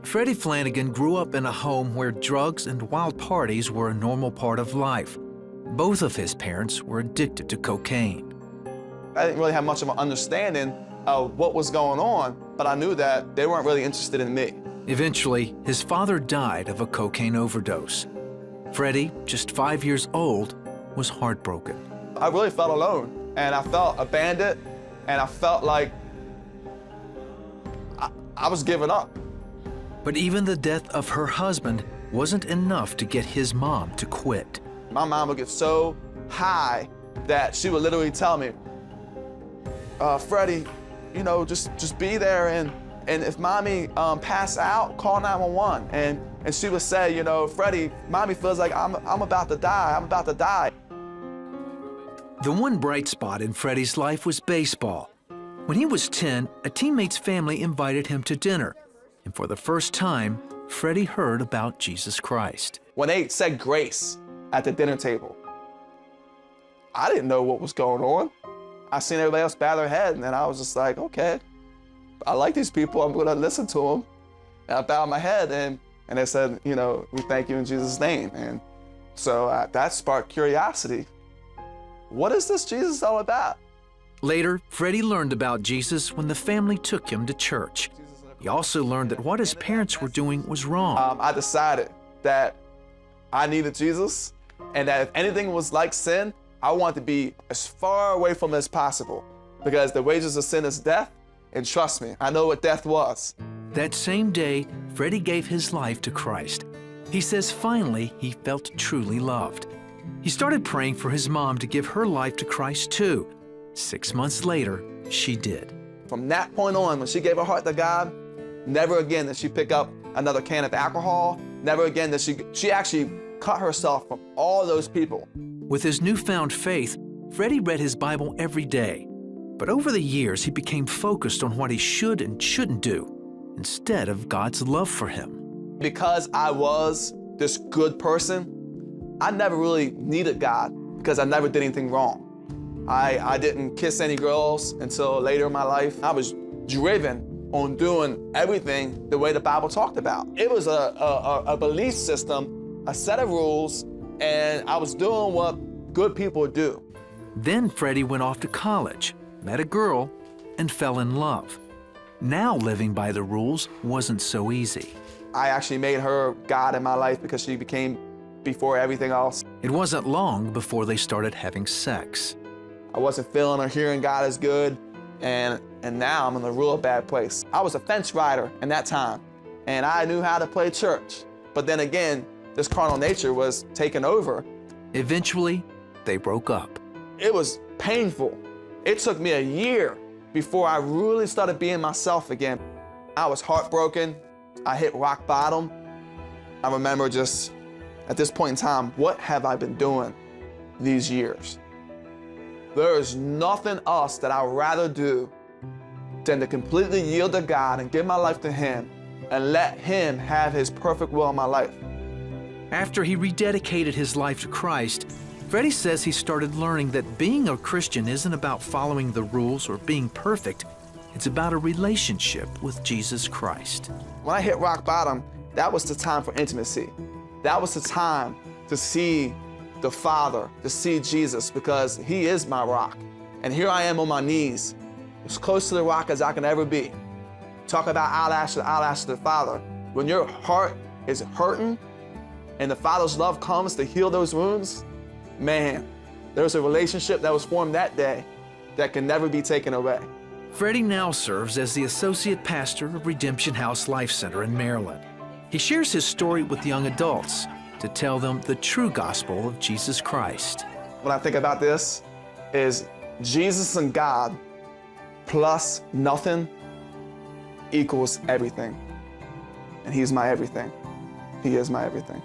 Freddie Flanagan grew up in a home where drugs and wild parties were a normal part of life. Both of his parents were addicted to cocaine. I didn't really have much of an understanding of what was going on, but I knew that they weren't really interested in me. Eventually, his father died of a cocaine overdose. Freddie, just 5 years old, was heartbroken. I really felt alone, and I felt abandoned, and I felt like I was giving up. But even the death of her husband wasn't enough to get his mom to quit. My mom would get so high that she would literally tell me, Freddie, you know, just be there, and if mommy pass out, call 911. And she would say, you know, Freddie, mommy feels like I'm about to die, I'm about to die. The one bright spot in Freddie's life was baseball. When he was 10, a teammate's family invited him to dinner. And for the first time, Freddie heard about Jesus Christ. When they said grace at the dinner table, I didn't know what was going on. I seen everybody else bow their head, and then I was just like, okay, I like these people, I'm gonna listen to them. And I bowed my head, and they said, you know, we thank you in Jesus' name. And so that sparked curiosity. What is this Jesus all about? Later, Freddie learned about Jesus when the family took him to church. He also learned that what his parents were doing was wrong. I decided that I needed Jesus, and that if anything was like sin, I wanted to be as far away from it as possible, because the wages of sin is death, and trust me, I know what death was. That same day, Freddie gave his life to Christ. He says finally he felt truly loved. He started praying for his mom to give her life to Christ too. 6 months later, she did. From that point on, when she gave her heart to God, never again did she pick up another can of alcohol. Never again did she actually cut herself from all those people. With his newfound faith, Freddie read his Bible every day. But over the years, he became focused on what he should and shouldn't do, instead of God's love for him. Because I was this good person, I never really needed God, because I never did anything wrong. I didn't kiss any girls until later in my life. I was driven on doing everything the way the Bible talked about. It was a belief system, a set of rules, and I was doing what good people do. Then Freddie went off to college, met a girl, and fell in love. Now living by the rules wasn't so easy. I actually made her God in my life because she became before everything else. It wasn't long before they started having sex. I wasn't feeling or hearing God as good, and now I'm in a real bad place. I was a fence rider in that time, and I knew how to play church. But then again, this carnal nature was taking over. Eventually, they broke up. It was painful. It took me a year before I really started being myself again. I was heartbroken. I hit rock bottom. I remember just, at this point in time, what have I been doing these years? There is nothing else that I'd rather do than to completely yield to God and give my life to Him and let Him have His perfect will in my life. After he rededicated his life to Christ, Freddie says he started learning that being a Christian isn't about following the rules or being perfect. It's about a relationship with Jesus Christ. When I hit rock bottom, that was the time for intimacy. That was the time to see the Father, to see Jesus, because He is my rock. And here I am on my knees, as close to the rock as I can ever be. Talk about eyelash to the Father. When your heart is hurting and the Father's love comes to heal those wounds, man, there's a relationship that was formed that day that can never be taken away. Freddie now serves as the associate pastor of Redemption House Life Center in Maryland. He shares his story with young adults to tell them the true gospel of Jesus Christ. When I think about this, is Jesus and God plus nothing equals everything. And He's my everything. He is my everything.